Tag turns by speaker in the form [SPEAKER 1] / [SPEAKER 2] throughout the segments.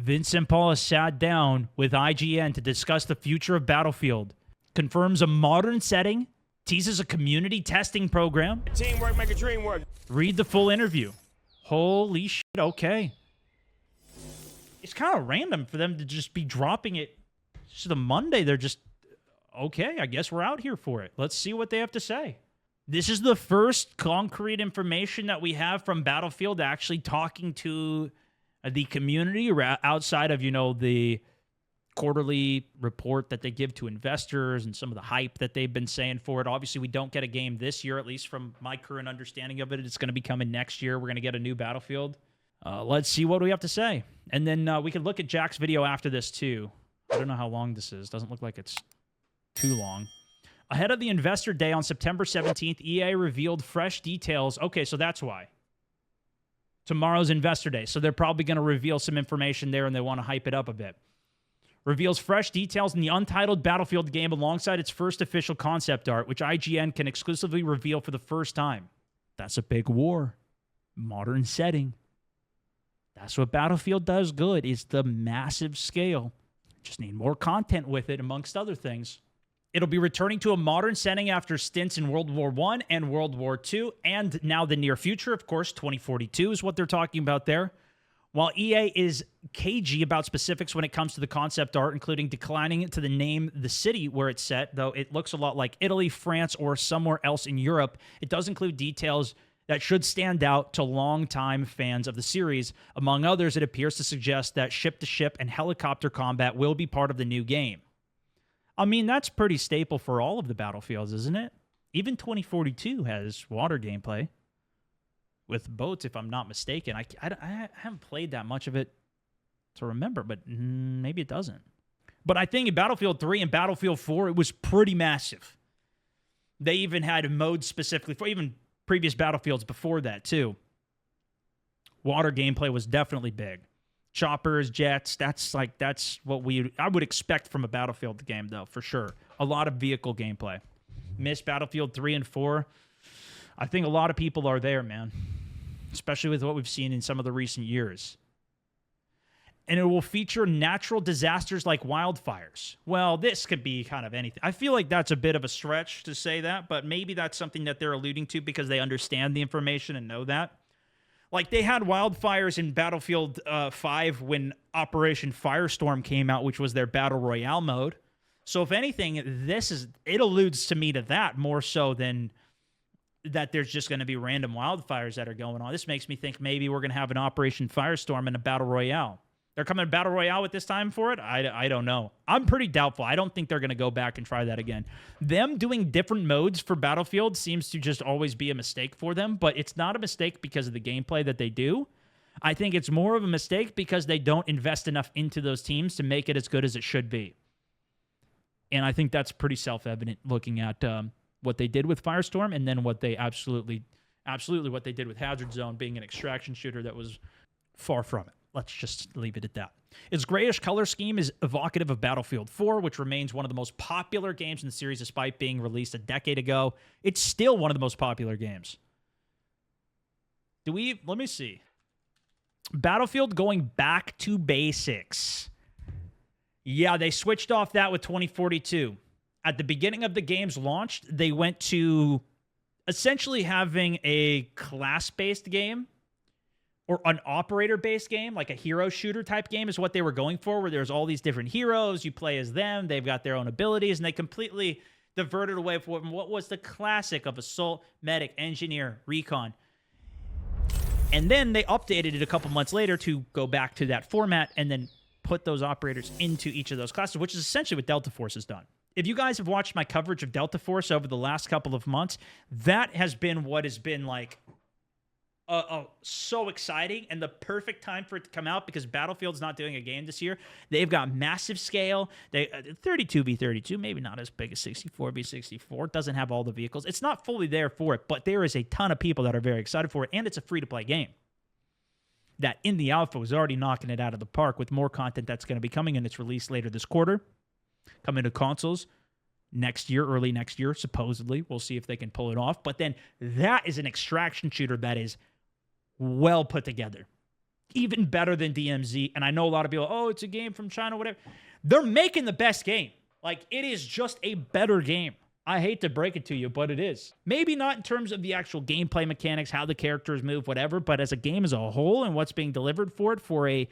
[SPEAKER 1] Vincent Paula sat down with IGN to discuss the future of Battlefield, confirms a modern setting, teases a community testing program.
[SPEAKER 2] Teamwork make a dream work.
[SPEAKER 1] Read the full interview. Holy shit, okay. It's kind of random for them to just be dropping it. It's just a Monday. They're just, okay, I guess we're out here for it. Let's see what they have to say. This is the first concrete information that we have from Battlefield actually talking to the community outside of, the quarterly report that they give to investors and some of the hype that they've been saying for it. Obviously, we don't get a game this year, at least from my current understanding of it. It's going to be coming next year. We're going to get a new Battlefield. Let's see what we have to say. And then we can look at Jack's video after this, too. I don't know how long this is. Doesn't look like it's too long. Ahead of the Investor Day on September 17th, EA revealed fresh details. Okay, so that's why. Tomorrow's Investor Day. So they're probably going to reveal some information there, and they want to hype it up a bit. Reveals fresh details in the untitled Battlefield game alongside its first official concept art, which IGN can exclusively reveal for the first time. That's a big war. Modern setting. That's what Battlefield does good, is the massive scale. Just need more content with it, amongst other things. It'll be returning to a modern setting after stints in World War I and World War II, and now the near future, of course, 2042 is what they're talking about there. While EA is cagey about specifics when it comes to the concept art, including declining to the name the city where it's set, though it looks a lot like Italy, France, or somewhere else in Europe, it does include details that should stand out to longtime fans of the series. Among others, it appears to suggest that ship-to-ship and helicopter combat will be part of the new game. I mean, that's pretty staple for all of the Battlefields, isn't it? Even 2042 has water gameplay with boats, if I'm not mistaken. I haven't played that much of it to remember, but maybe it doesn't. But I think in Battlefield 3 and Battlefield 4, it was pretty massive. They even had modes specifically for even previous Battlefields before that, too. Water gameplay was definitely big. Choppers, jets, that's what I would expect from a Battlefield game, though, for sure. A lot of vehicle gameplay. Miss Battlefield 3 and 4. I think a lot of people are there, man. Especially with what we've seen in some of the recent years. And it will feature natural disasters like wildfires. Well, this could be kind of anything. I feel like that's a bit of a stretch to say that, but maybe that's something that they're alluding to because they understand the information and know that. Like, they had wildfires in Battlefield 5 when Operation Firestorm came out, which was their Battle Royale mode. So, if anything, it alludes to me to that more so than that there's just going to be random wildfires that are going on. This makes me think maybe we're going to have an Operation Firestorm and a Battle Royale. They're coming to Battle Royale at this time for it? I don't know. I'm pretty doubtful. I don't think they're going to go back and try that again. Them doing different modes for Battlefield seems to just always be a mistake for them, but it's not a mistake because of the gameplay that they do. I think it's more of a mistake because they don't invest enough into those teams to make it as good as it should be. And I think that's pretty self-evident looking at what they did with Firestorm and then what they absolutely what they did with Hazard Zone being an extraction shooter that was far from it. Let's just leave it at that. Its grayish color scheme is evocative of Battlefield 4, which remains one of the most popular games in the series despite being released a decade ago. It's still one of the most popular games. Let me see. Battlefield going back to basics. Yeah, they switched off that with 2042. At the beginning of the game's launch, they went to essentially having a class-based game or an operator-based game, like a hero shooter type game is what they were going for, where there's all these different heroes. You play as them. They've got their own abilities, and they completely diverted away from what was the classic of Assault, Medic, Engineer, Recon. And then they updated it a couple months later to go back to that format and then put those operators into each of those classes, which is essentially what Delta Force has done. If you guys have watched my coverage of Delta Force over the last couple of months, that has been what has been like so exciting and the perfect time for it to come out because Battlefield's not doing a game this year. They've got massive scale. 32v32, maybe not as big as 64v64. It doesn't have all the vehicles. It's not fully there for it, but there is a ton of people that are very excited for it, and it's a free-to-play game that in the alpha was already knocking it out of the park with more content that's going to be coming, and it's released later this quarter. Coming to consoles next year, early next year, supposedly. We'll see if they can pull it off. But then that is an extraction shooter that is well put together. even better than DMZ. And I know a lot of people, oh, it's a game from China, whatever. They're making the best game. Like, it is just a better game. I hate to break it to you, but it is. Maybe not in terms of the actual gameplay mechanics, how the characters move, whatever, but as a game as a whole and what's being delivered for it for a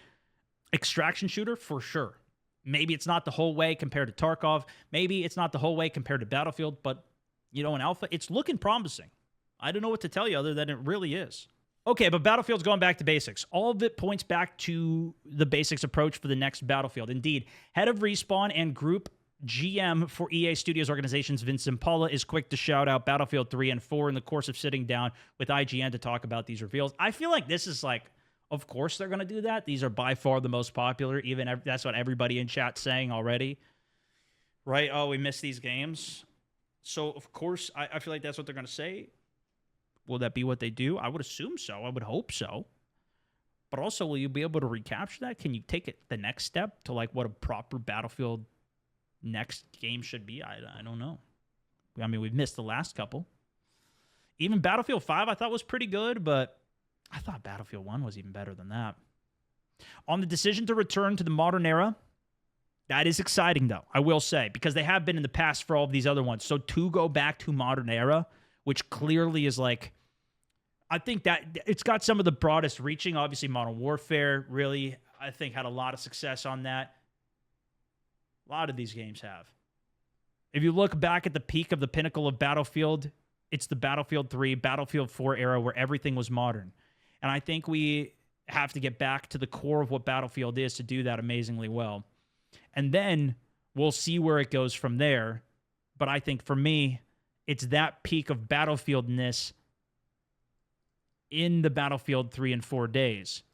[SPEAKER 1] extraction shooter, for sure. Maybe it's not the whole way compared to Tarkov. Maybe it's not the whole way compared to Battlefield, but, you know, in Alpha, it's looking promising. I don't know what to tell you other than it really is. Okay, but Battlefield's going back to basics. All of it points back to the basics approach for the next Battlefield. Indeed, head of Respawn and Group GM for EA Studios Organizations, Vincent Paula, is quick to shout out Battlefield 3 and 4 in the course of sitting down with IGN to talk about these reveals. I feel like this is like, of course they're going to do that. These are by far the most popular. Even that's what everybody in chat's saying already. Right? Oh, we missed these games. So, of course, I feel like that's what they're going to say. Will that be what they do? I would assume so. I would hope so. But also, will you be able to recapture that? Can you take it the next step to like what a proper Battlefield next game should be? I don't know. I mean, we've missed the last couple. Even Battlefield 5 I thought was pretty good, but I thought Battlefield 1 was even better than that. On the decision to return to the modern era, that is exciting, though, I will say, because they have been in the past for all of these other ones. So to go back to modern era, which clearly is like, I think that it's got some of the broadest reaching. Obviously, Modern Warfare really, I think, had a lot of success on that. A lot of these games have. If you look back at the peak of the pinnacle of Battlefield, it's the Battlefield 3, Battlefield 4 era where everything was modern. And I think we have to get back to the core of what Battlefield is to do that amazingly well. And then we'll see where it goes from there. But I think for me, it's that peak of Battlefieldness in the Battlefield 3 and 4 days.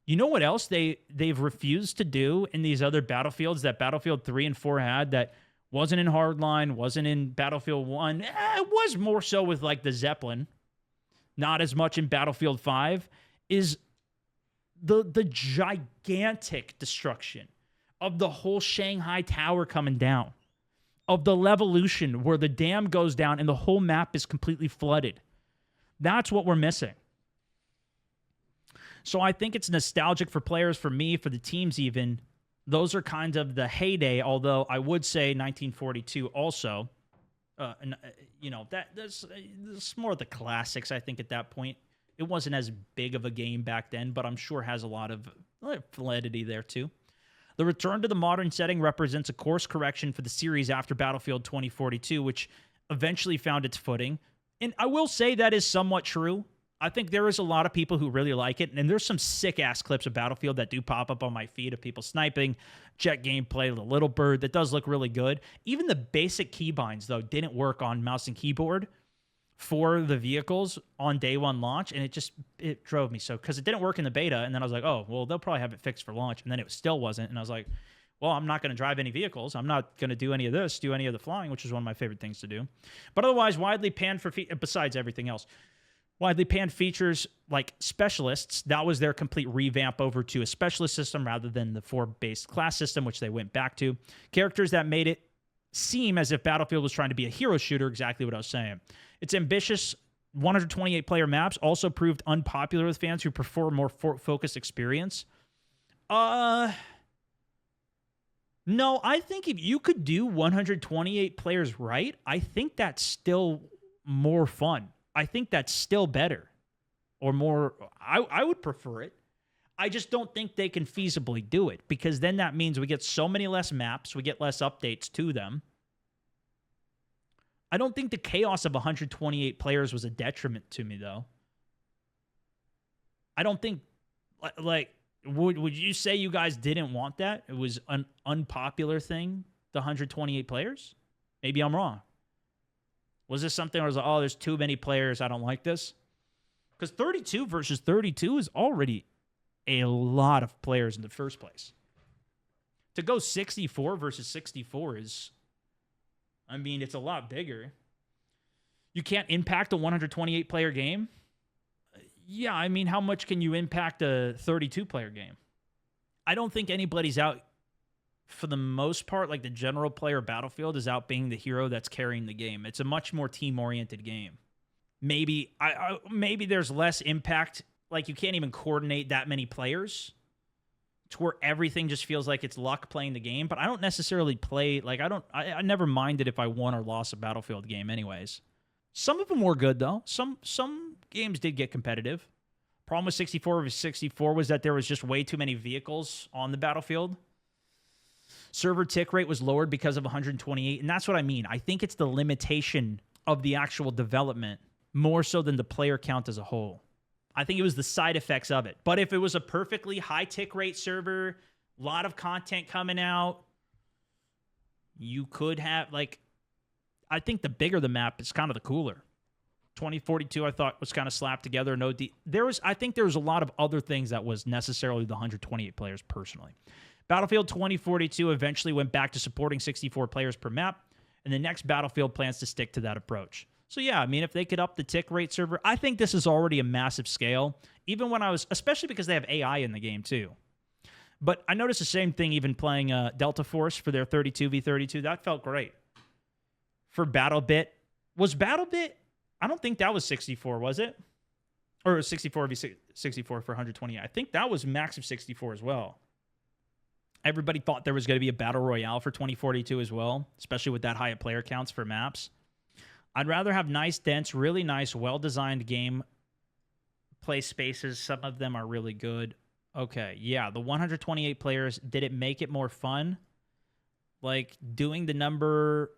[SPEAKER 1] You know what else they've refused to do in these other Battlefields that Battlefield 3 and 4 had that wasn't in Hardline, wasn't in Battlefield 1? It was more so with like the Zeppelin. Not as much in Battlefield 5, is the gigantic destruction of the whole Shanghai Tower coming down, of the Levolution where the dam goes down and the whole map is completely flooded. That's what we're missing. So I think it's nostalgic for players, for me, for the teams even. Those are kind of the heyday, although I would say 1942 also. You know, that's more of the classics, I think, at that point. It wasn't as big of a game back then, but I'm sure has a lot of validity there, too. The return to the modern setting represents a course correction for the series after Battlefield 2042, which eventually found its footing. And I will say that is somewhat true. I think there is a lot of people who really like it, and there's some sick-ass clips of Battlefield that do pop up on my feed of people sniping, jet gameplay, the Little Bird, that does look really good. Even the basic keybinds, though, didn't work on mouse and keyboard for the vehicles on day one launch, and it drove me so, because it didn't work in the beta, and then I was like, oh, well, they'll probably have it fixed for launch, and then it still wasn't, and I was like, well, I'm not going to drive any vehicles. I'm not going to do any of this, do any of the flying, which is one of my favorite things to do. But otherwise, widely panned for, besides everything else, widely panned features like specialists, that was their complete revamp over to a specialist system rather than the 4-based class system, which they went back to. Characters that made it seem as if Battlefield was trying to be a hero shooter, exactly what I was saying. Its ambitious 128-player maps also proved unpopular with fans who prefer a more focused experience. No, I think if you could do 128 players right, I think that's still more fun. I think that's still better or more. I would prefer it. I just don't think they can feasibly do it, because then that means we get so many less maps. We get less updates to them. I don't think the chaos of 128 players was a detriment to me, though. I don't think, like, would you say you guys didn't want that? It was an unpopular thing, the 128 players? Maybe I'm wrong. Was this something where I was like, oh, there's too many players, I don't like this? Because 32 versus 32 is already a lot of players in the first place. To go 64 versus 64 is, I mean, it's a lot bigger. You can't impact a 128-player game? Yeah, I mean, how much can you impact a 32-player game? I don't think anybody's out, for the most part, like the general player Battlefield is out being the hero that's carrying the game. It's a much more team-oriented game. Maybe there's less impact like you can't even coordinate that many players to where everything just feels like it's luck playing the game. But I don't necessarily play, like, I never minded if I won or lost a Battlefield game anyways. Some of them were good, though. Some games did get competitive. Problem with 64 v 64 was that there was just way too many vehicles on the battlefield. Server tick rate was lowered because of 128, and that's what I mean. I think it's the limitation of the actual development more so than the player count as a whole. I think it was the side effects of it. But if it was a perfectly high tick rate server, a lot of content coming out, you could have, like, I think the bigger the map is kind of the cooler. 2042, I thought, was kind of slapped together. I think there was a lot of other things that was necessarily the 128 players personally. Battlefield 2042 eventually went back to supporting 64 players per map, and the next Battlefield plans to stick to that approach. So yeah, I mean, if they could up the tick rate server, I think this is already a massive scale, even when especially because they have AI in the game too. But I noticed the same thing even playing Delta Force for their 32v32. That felt great. For BattleBit, was BattleBit, I don't think that was 64, was it? Or 64v64 for 120. I think that was max of 64 as well. Everybody thought there was going to be a Battle Royale for 2042 as well, especially with that high player counts for maps. I'd rather have nice, dense, really nice, well-designed game play spaces. Some of them are really good. Okay, yeah, the 128 players, did it make it more fun? Like, doing the number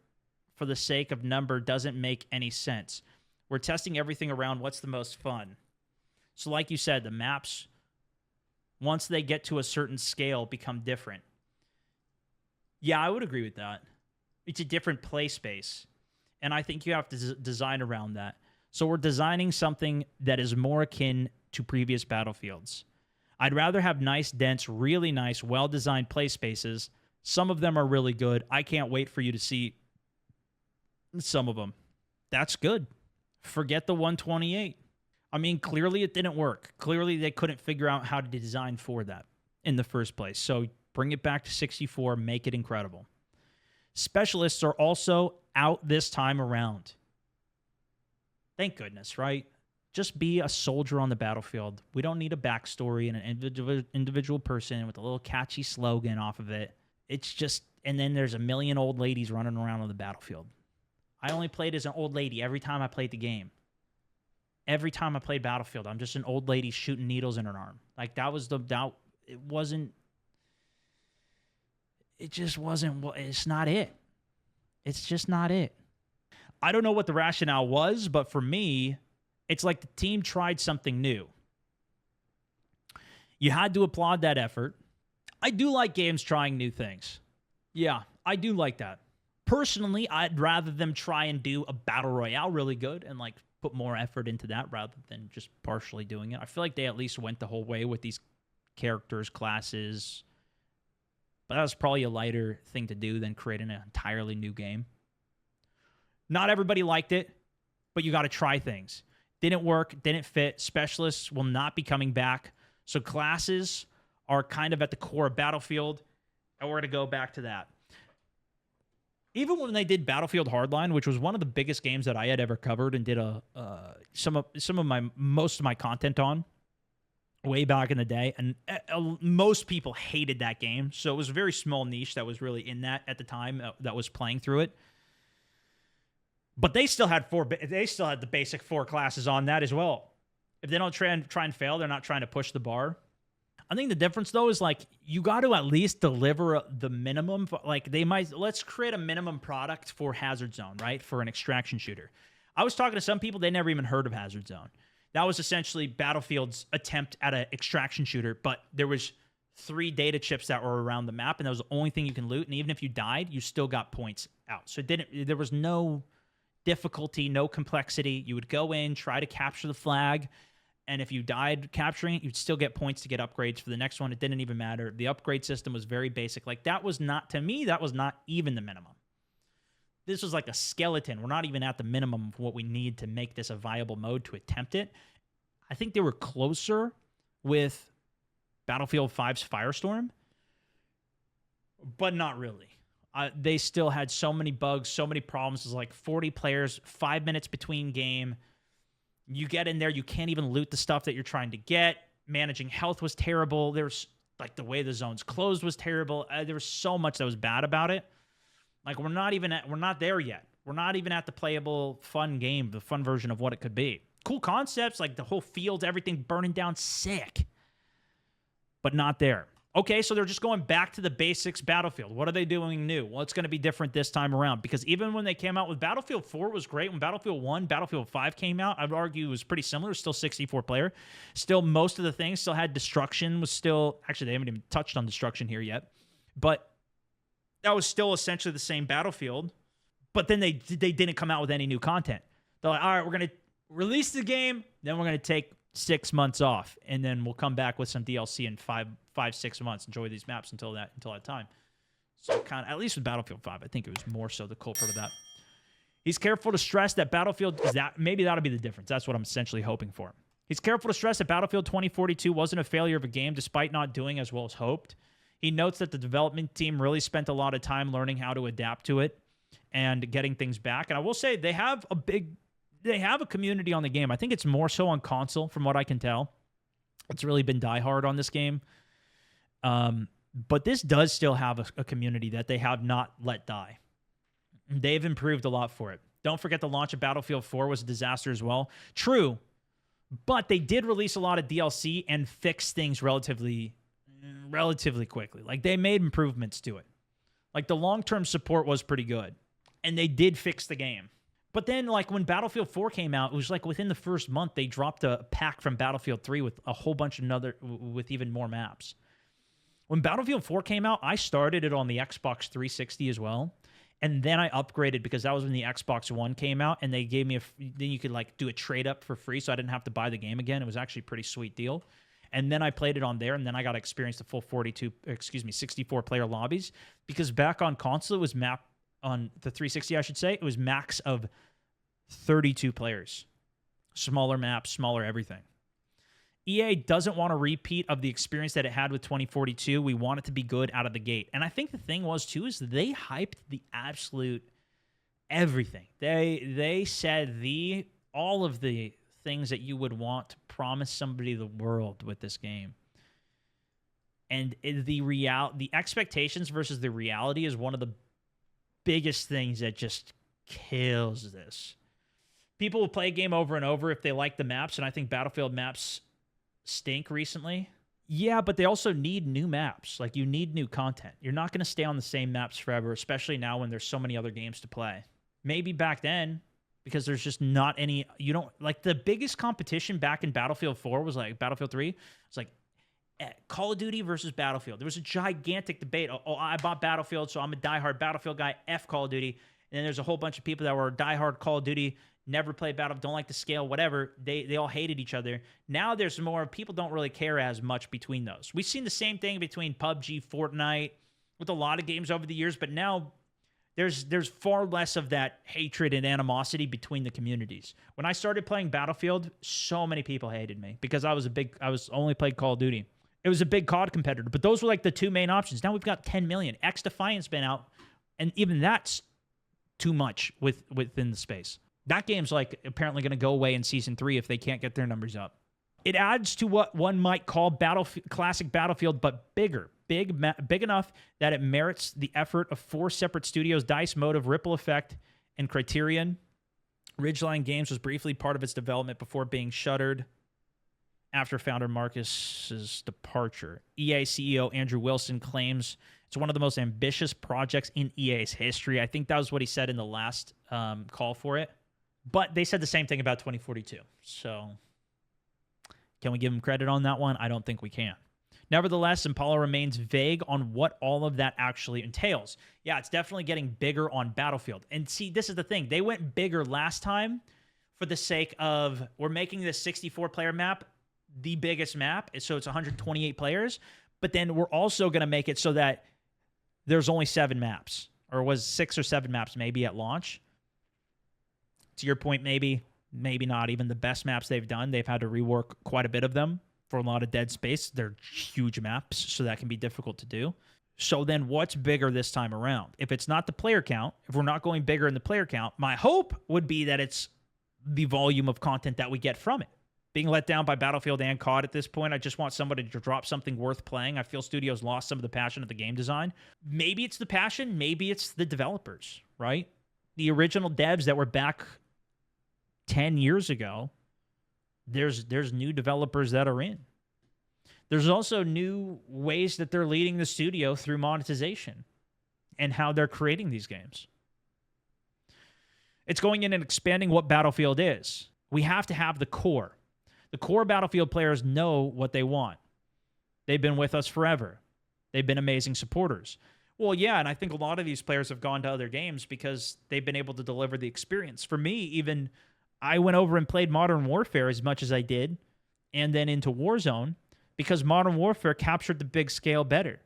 [SPEAKER 1] for the sake of number doesn't make any sense. We're testing everything around what's the most fun. So like you said, the maps, once they get to a certain scale, become different. Yeah, I would agree with that. It's a different play space. And I think you have to design around that. So we're designing something that is more akin to previous Battlefields. I'd rather have nice, dense, really nice, well-designed play spaces. Some of them are really good. I can't wait for you to see some of them. That's good. Forget the 128. I mean, clearly it didn't work. Clearly they couldn't figure out how to design for that in the first place. So bring it back to 64, make it incredible. Specialists are also out this time around. Thank goodness, right? Just be a soldier on the battlefield. We don't need a backstory and an individual person with a little catchy slogan off of it. It's just, and then there's a million old ladies running around on the battlefield. I only played as an old lady every time I played the game. Every time I played Battlefield, I'm just an old lady shooting needles in her arm. Like, that was the doubt. It just wasn't, it's not it. It's just not it. I don't know what the rationale was, but for me, it's like the team tried something new. You had to applaud that effort. I do like games trying new things. Yeah, I do like that. Personally, I'd rather them try and do a battle royale really good and like put more effort into that rather than just partially doing it. I feel like they at least went the whole way with these characters, classes. But that was probably a lighter thing to do than creating an entirely new game. Not everybody liked it, but you got to try things. Didn't work, didn't fit. Specialists will not be coming back. So classes are kind of at the core of Battlefield, and we're going to go back to that. Even when they did Battlefield Hardline, which was one of the biggest games that I had ever covered and did most of my content on way back in the day, and most people hated that game. So it was a very small niche that was really in that at the time that was playing through it. But they still had the basic 4 classes on that as well. If they don't try and fail, they're not trying to push the bar. I think the difference, though, is like you got to at least deliver the minimum. Like let's create a minimum product for Hazard Zone, right? For an extraction shooter. I was talking to some people, they never even heard of Hazard Zone. That was essentially Battlefield's attempt at an extraction shooter, but there was 3 data chips that were around the map, and that was the only thing you can loot. And even if you died, you still got points out. So there was no difficulty, no complexity. You would go in, try to capture the flag, and if you died capturing it, you'd still get points to get upgrades for the next one. It didn't even matter. The upgrade system was very basic. Like, that was not, to me, that was not even the minimum. This was like a skeleton. We're not even at the minimum of what we need to make this a viable mode to attempt it. I think they were closer with Battlefield 5's Firestorm, but not really. They still had so many bugs, so many problems. It was like 40 players, 5 minutes between game. You get in there, you can't even loot the stuff that you're trying to get. Managing health was terrible. There's like the way the zones closed was terrible. There was so much that was bad about it. Like we're not there yet. We're not even at the playable fun game, the fun version of what it could be. Cool concepts, like the whole field, everything burning down, sick. But not there. Okay, so they're just going back to the basics Battlefield. What are they doing new? Well, it's going to be different this time around because even when they came out with Battlefield 4 was great. When Battlefield 1, Battlefield 5 came out, I'd argue it was pretty similar. Still 64 player. Still most of the things still had destruction. Was still actually they haven't even touched on destruction here yet. But that was still essentially the same Battlefield. But then they didn't come out with any new content. They're like, all right, we're going to release the game, then we're going to take 6 months off, and then we'll come back with some DLC in 5-6 months. Enjoy these maps until that time. So kind of, at least with Battlefield 5, I think it was more so the culprit of that. He's careful to stress that Battlefield is that maybe that'll be the difference. That's what I'm essentially hoping for. He's careful to stress that Battlefield 2042 wasn't a failure of a game despite not doing as well as hoped. He notes that the development team really spent a lot of time learning how to adapt to it and getting things back. And I will say they have a community on the game. I think it's more so on console from what I can tell. It's really been diehard on this game. But this does still have a community that they have not let die. They've improved a lot for it. Don't forget the launch of Battlefield 4 was a disaster as well. True, but they did release a lot of DLC and fix things relatively quickly. Like they made improvements to it. Like the long-term support was pretty good. And they did fix the game. But then, like, when Battlefield 4 came out, it was like within the first month, they dropped a pack from Battlefield 3 with a whole bunch of with even more maps. When Battlefield 4 came out, I started it on the Xbox 360 as well. And then I upgraded because that was when the Xbox One came out, and they gave me then you could, like, do a trade-up for free, so I didn't have to buy the game again. It was actually a pretty sweet deal. And then I played it on there, and then I got to experience the full 64-player lobbies. Because back on console, it was on the 360, I should say, it was max of 32 players. Smaller maps, smaller everything. EA doesn't want a repeat of the experience that it had with 2042. We want it to be good out of the gate. And I think the thing was, too, is they hyped the absolute everything. They said all of the things that you would want to promise somebody the world with this game. And the expectations versus the reality is one of the biggest things that just kills this. People will play a game over and over if they like the maps, and I think Battlefield maps stink recently. Yeah, but they also need new maps. Like, you need new content. You're not going to stay on the same maps forever, especially now when there's so many other games to play. Maybe back then, because there's just not any... You don't... Like, the biggest competition back in Battlefield 4 was like... Battlefield 3 was like Call of Duty versus Battlefield. There was a gigantic debate. Oh, I bought Battlefield, so I'm a diehard Battlefield guy. F Call of Duty. And then there's a whole bunch of people that were diehard Call of Duty, never played Battlefield, don't like the scale, whatever. They all hated each other. Now there's more... People don't really care as much between those. We've seen the same thing between PUBG, Fortnite, with a lot of games over the years, but now there's far less of that hatred and animosity between the communities. When I started playing Battlefield, so many people hated me because I was only played Call of Duty. It was a big COD competitor, but those were like the two main options. Now we've got 10 million. X Defiant's been out, and even that's too much within the space. That game's like apparently going to go away in Season 3 if they can't get their numbers up. It adds to what one might call classic Battlefield, but bigger. Big enough that it merits the effort of 4 separate studios: DICE, Motive, Ripple Effect, and Criterion. Ridgeline Games was briefly part of its development before being shuttered after founder Marcus's departure. EA CEO Andrew Wilson claims it's one of the most ambitious projects in EA's history. I think that was what he said in the last call for it. But they said the same thing about 2042. So can we give him credit on that one? I don't think we can. Nevertheless, Impala remains vague on what all of that actually entails. Yeah, it's definitely getting bigger on Battlefield. And see, this is the thing. They went bigger last time for the sake of, we're making this 64-player map the biggest map, so it's 128 players, but then we're also going to make it so that there's only 7 maps, or was 6 or 7 maps maybe at launch. To your point, maybe not even the best maps they've done. They've had to rework quite a bit of them for a lot of dead space. They're huge maps, so that can be difficult to do. So then what's bigger this time around? If it's not the player count, if we're not going bigger in the player count, my hope would be that it's the volume of content that we get from it. Being let down by Battlefield and COD at this point, I just want somebody to drop something worth playing. I feel studios lost some of the passion of the game design. Maybe it's the passion, maybe it's the developers, right? The original devs that were back 10 years ago, there's new developers that are in. There's also new ways that they're leading the studio through monetization and how they're creating these games. It's going in and expanding what Battlefield is. We have to have the core. The core Battlefield players know what they want. They've been with us forever. They've been amazing supporters. Well, yeah, and I think a lot of these players have gone to other games because they've been able to deliver the experience. For me, even, I went over and played Modern Warfare as much as I did, and then into Warzone, because Modern Warfare captured the big scale better.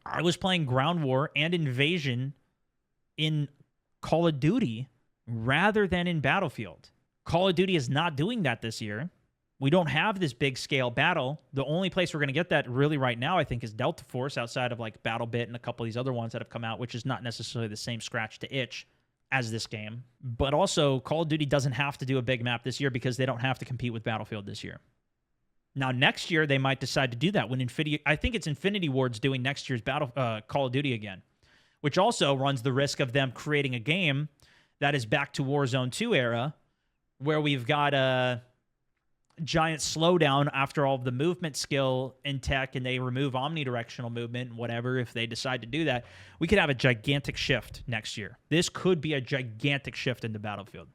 [SPEAKER 1] I was playing Ground War and Invasion in Call of Duty rather than in Battlefield. Call of Duty is not doing that this year. We don't have this big scale battle. The only place we're going to get that really right now, I think, is Delta Force, outside of like BattleBit and a couple of these other ones that have come out, which is not necessarily the same scratch to itch as this game. But also, Call of Duty doesn't have to do a big map this year because they don't have to compete with Battlefield this year. Now, next year, they might decide to do that when I think it's Infinity Ward's doing next year's Call of Duty again, which also runs the risk of them creating a game that is back to Warzone 2 era, where we've got a giant slowdown after all of the movement skill in tech, and they remove omnidirectional movement and whatever. If they decide to do that, we could have a gigantic shift next year. This could be a gigantic shift into Battlefield.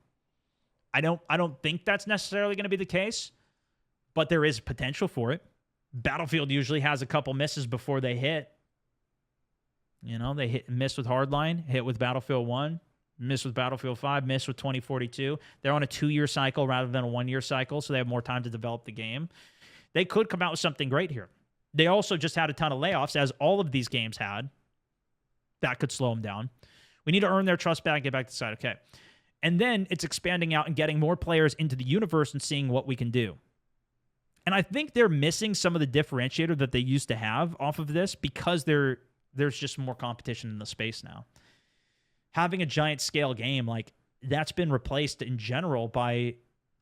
[SPEAKER 1] I don't think that's necessarily going to be the case, but there is potential for it. Battlefield usually has a couple misses before they hit. You know, they miss with Hardline, hit with Battlefield 1, miss with Battlefield 5, miss with 2042. They're on a 2-year cycle rather than a 1-year cycle, so they have more time to develop the game. They could come out with something great here. They also just had a ton of layoffs, as all of these games had. That could slow them down. We need to earn their trust back, get back to the side. Okay. And then it's expanding out and getting more players into the universe and seeing what we can do. And I think they're missing some of the differentiator that they used to have off of this because there's just more competition in the space now. Having a giant scale game, like, that's been replaced in general by,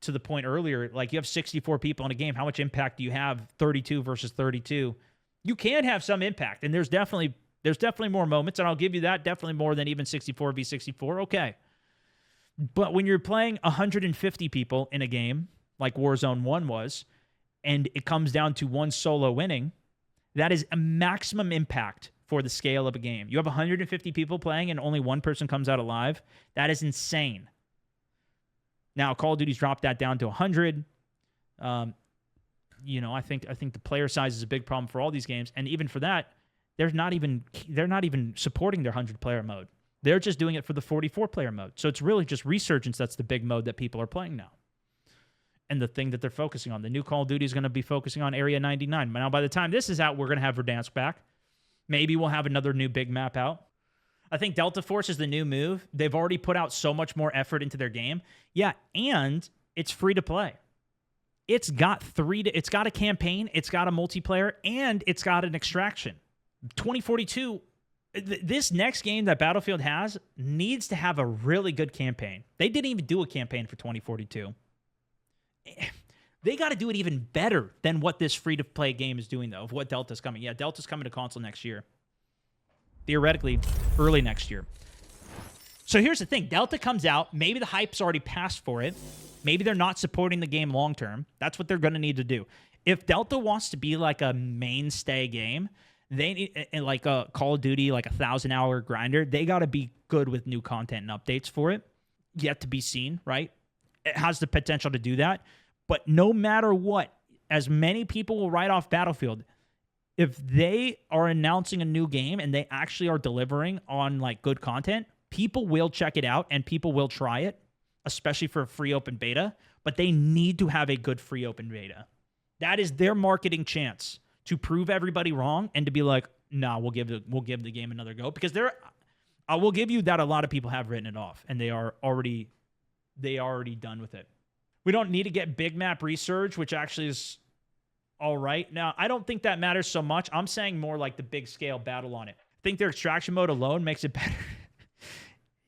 [SPEAKER 1] to the point earlier, like, you have 64 people in a game. How much impact do you have 32 versus 32? You can have some impact, and there's definitely more moments, and I'll give you that, definitely more than even 64 v 64. Okay. But when you're playing 150 people in a game, like Warzone 1 was, and it comes down to one solo winning, that is a maximum impact for the scale of a game. You have 150 people playing and only one person comes out alive. That is insane. Now, Call of Duty's dropped that down to 100. You know, I think the player size is a big problem for all these games, and even for that, they're not even supporting their 100-player mode. They're just doing it for the 44-player mode. So it's really just Resurgence that's the big mode that people are playing now. And the thing that they're focusing on. The new Call of Duty is going to be focusing on Area 99. Now, by the time this is out, we're going to have Verdansk back. Maybe we'll have another new big map out. I think Delta Force is the new move. They've already put out so much more effort into their game. Yeah, and it's free to play. It's got a campaign, it's got a multiplayer, and it's got an extraction. 2042, this next game that Battlefield has needs to have a really good campaign. They didn't even do a campaign for 2042. They got to do it even better than what this free-to-play game is doing, though, of what Delta's coming. Yeah, Delta's coming to console next year. Theoretically, early next year. So here's the thing. Delta comes out. Maybe the hype's already passed for it. Maybe they're not supporting the game long-term. That's what they're going to need to do. If Delta wants to be like a mainstay game, they need, like a Call of Duty, like a 1,000-hour grinder, they got to be good with new content and updates for it. Yet to be seen, right? It has the potential to do that. But no matter what, as many people will write off Battlefield, if they are announcing a new game and they actually are delivering on like good content, people will check it out and people will try it, especially for a free open beta. But they need to have a good free open beta. That is their marketing chance to prove everybody wrong and to be like, nah, we'll give the game another go. Because I will give you that a lot of people have written it off and they are already done with it. We don't need to get big map research, which actually is all right. Now, I don't think that matters so much. I'm saying more like the big scale battle on it. I think their extraction mode alone makes it better.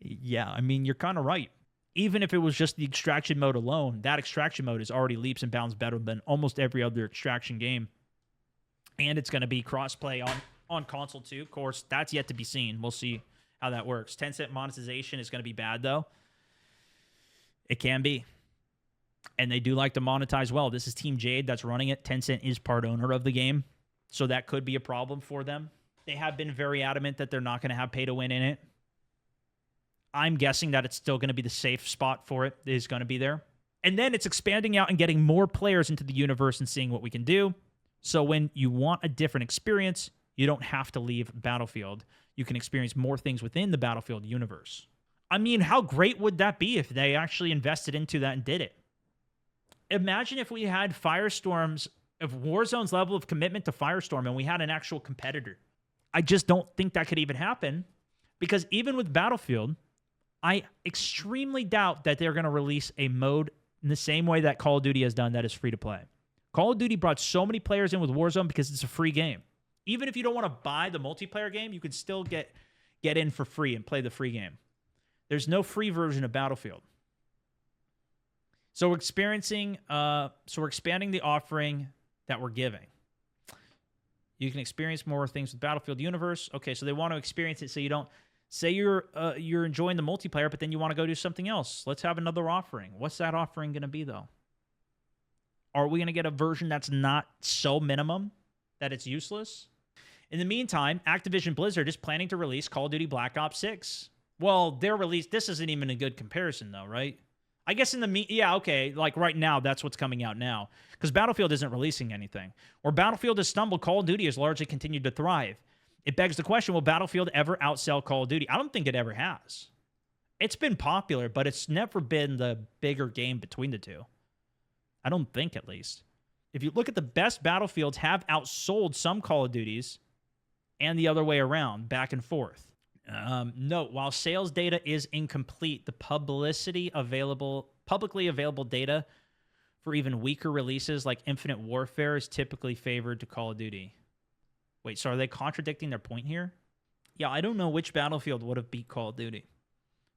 [SPEAKER 1] Yeah, I mean, you're kind of right. Even if it was just the extraction mode alone, that extraction mode is already leaps and bounds better than almost every other extraction game. And it's going to be crossplay on console too. Of course, that's yet to be seen. We'll see how that works. Tencent monetization is going to be bad, though. It can be. And they do like to monetize well. This is Team Jade that's running it. Tencent is part owner of the game. So that could be a problem for them. They have been very adamant that they're not going to have pay to win in it. I'm guessing that it's still going to be the safe spot for it. It is going to be there. And then it's expanding out and getting more players into the universe and seeing what we can do. So when you want a different experience, you don't have to leave Battlefield. You can experience more things within the Battlefield universe. I mean, how great would that be if they actually invested into that and did it? Imagine if we had Firestorm's, if Warzone's level of commitment to Firestorm and we had an actual competitor. I just don't think that could even happen because even with Battlefield, I extremely doubt that they're going to release a mode in the same way that Call of Duty has done that is free to play. Call of Duty brought so many players in with Warzone because it's a free game. Even if you don't want to buy the multiplayer game, you can still get in for free and play the free game. There's no free version of Battlefield. So we're expanding the offering that we're giving. You can experience more things with Battlefield Universe. Okay, so they want to experience it so you don't say you're enjoying the multiplayer, but then you want to go do something else. Let's have another offering. What's that offering going to be, though? Are we going to get a version that's not so minimum that it's useless? In the meantime, Activision Blizzard is planning to release Call of Duty Black Ops 6. Well, this isn't even a good comparison, though, right? I guess like right now, that's what's coming out now. Because Battlefield isn't releasing anything. Or Battlefield has stumbled, Call of Duty has largely continued to thrive. It begs the question, will Battlefield ever outsell Call of Duty? I don't think it ever has. It's been popular, but it's never been the bigger game between the two. I don't think, at least. If you look at the best Battlefields have outsold some Call of Duties and the other way around, back and forth. Note, while sales data is incomplete, the publicly available data for even weaker releases like Infinite Warfare is typically favored to Call of Duty. Wait, so are they contradicting their point here? Yeah, I don't know which Battlefield would have beat Call of Duty.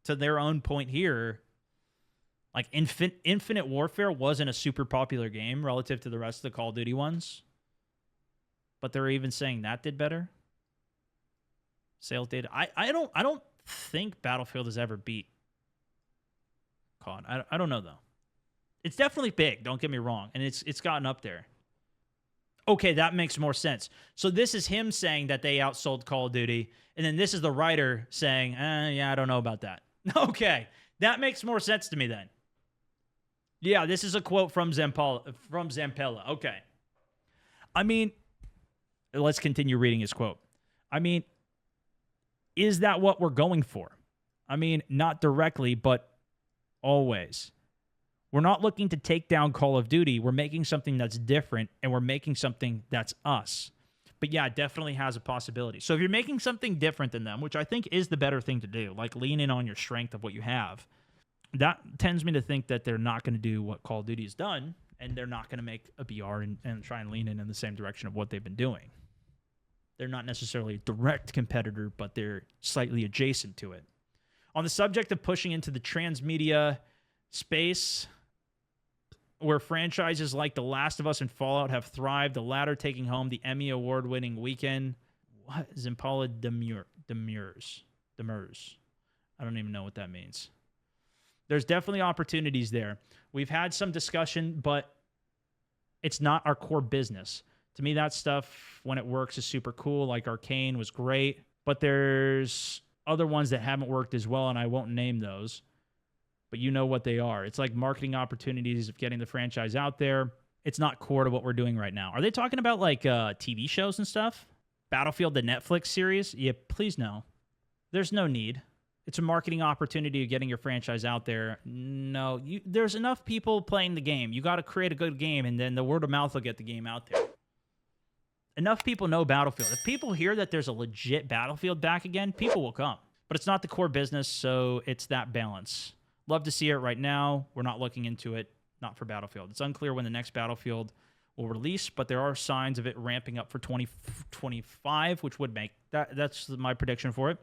[SPEAKER 1] To their own point here, like Infinite Warfare wasn't a super popular game relative to the rest of the Call of Duty ones. But they're even saying that did better. Sales data. I don't think Battlefield has ever beat COD. I don't know, though. It's definitely big, don't get me wrong, and it's gotten up there. Okay, that makes more sense. So this is him saying that they outsold Call of Duty, and then this is the writer saying, yeah, I don't know about that. Okay, that makes more sense to me then. Yeah, this is a quote from Zampella. Okay. I mean, let's continue reading his quote. I mean, is that what we're going for? I mean, not directly, but always. We're not looking to take down Call of Duty. We're making something that's different, and we're making something that's us. But yeah, it definitely has a possibility. So if you're making something different than them, which I think is the better thing to do, like lean in on your strength of what you have, that tends me to think that they're not going to do what Call of Duty has done, and they're not going to make a BR and try and lean in the same direction of what they've been doing. They're not necessarily a direct competitor, but they're slightly adjacent to it. On the subject of pushing into the transmedia space, where franchises like The Last of Us and Fallout have thrived, the latter taking home the Emmy Award-winning weekend. What is Impala Demers? I don't even know what that means. There's definitely opportunities there. We've had some discussion, but it's not our core business. To me, that stuff, when it works, is super cool. Like Arcane was great, but there's other ones that haven't worked as well, and I won't name those. But you know what they are. It's like marketing opportunities of getting the franchise out there. It's not core to what we're doing right now. Are they talking about like TV shows and stuff? Battlefield, the Netflix series? Yeah, please no. There's no need. It's a marketing opportunity of getting your franchise out there. No, there's enough people playing the game. You got to create a good game, and then the word of mouth will get the game out there. Enough people know Battlefield. If people hear that there's a legit Battlefield back again, people will come. But it's not the core business, so it's that balance. Love to see it right now. We're not looking into it, not for Battlefield. It's unclear when the next Battlefield will release, but there are signs of it ramping up for 2025, which would make that's my prediction for it.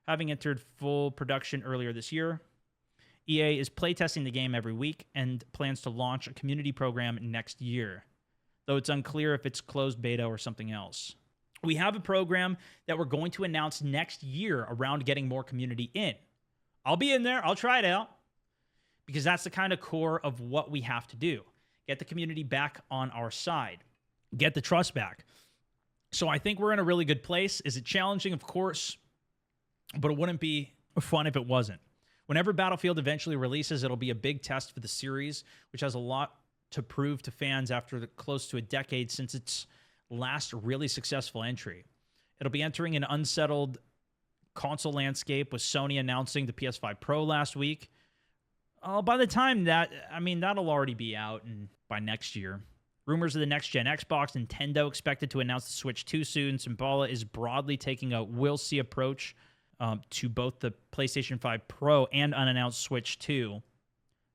[SPEAKER 1] Having entered full production earlier this year, EA is playtesting the game every week and plans to launch a community program next year, though it's unclear if it's closed beta or something else. We have a program that we're going to announce next year around getting more community in. I'll be in there. I'll try it out because that's the kind of core of what we have to do. Get the community back on our side. Get the trust back. So I think we're in a really good place. Is it challenging? Of course, but it wouldn't be fun if it wasn't. Whenever Battlefield eventually releases, it'll be a big test for the series, which has a lot to prove to fans after close to a decade since its last really successful entry. It'll be entering an unsettled console landscape with Sony announcing the PS5 Pro last week. By the time that'll already be out and by next year. Rumors of the next-gen Xbox, Nintendo expected to announce the Switch 2 soon. Symbala is broadly taking a we'll-see approach to both the PlayStation 5 Pro and unannounced Switch 2,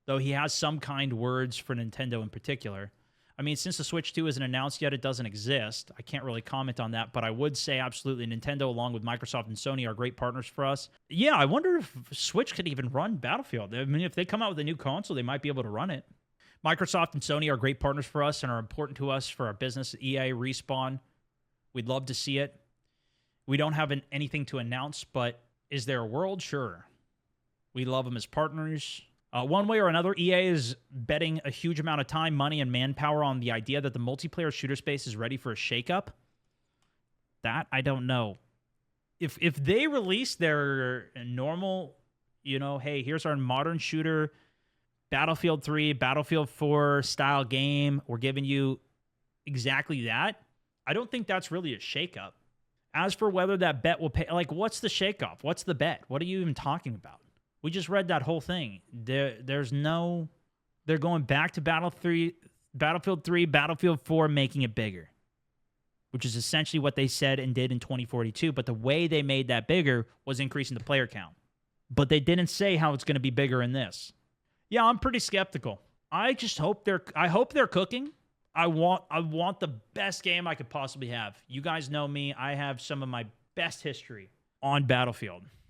[SPEAKER 1] though he has some kind words for Nintendo in particular. I mean, since the Switch 2 isn't announced yet, it doesn't exist. I can't really comment on that, but I would say absolutely Nintendo, along with Microsoft and Sony, are great partners for us. Yeah, I wonder if Switch could even run Battlefield. I mean, if they come out with a new console, they might be able to run it. Microsoft and Sony are great partners for us and are important to us for our business. EA, Respawn, we'd love to see it. We don't have anything to announce, but is there a world? Sure. We love them as partners. One way or another, EA is betting a huge amount of time, money, and manpower on the idea that the multiplayer shooter space is ready for a shakeup. That, I don't know. If they release their normal, hey, here's our modern shooter, Battlefield 3, Battlefield 4 style game, we're giving you exactly that, I don't think that's really a shakeup. As for whether that bet will pay, what's the shakeup? What's the bet? What are you even talking about? We just read that whole thing. They're going back to Battlefield 3, Battlefield 4, making it bigger, which is essentially what they said and did in 2042. But the way they made that bigger was increasing the player count. But they didn't say how it's going to be bigger in this. Yeah, I'm pretty skeptical. I hope they're cooking. I want the best game I could possibly have. You guys know me. I have some of my best history on Battlefield.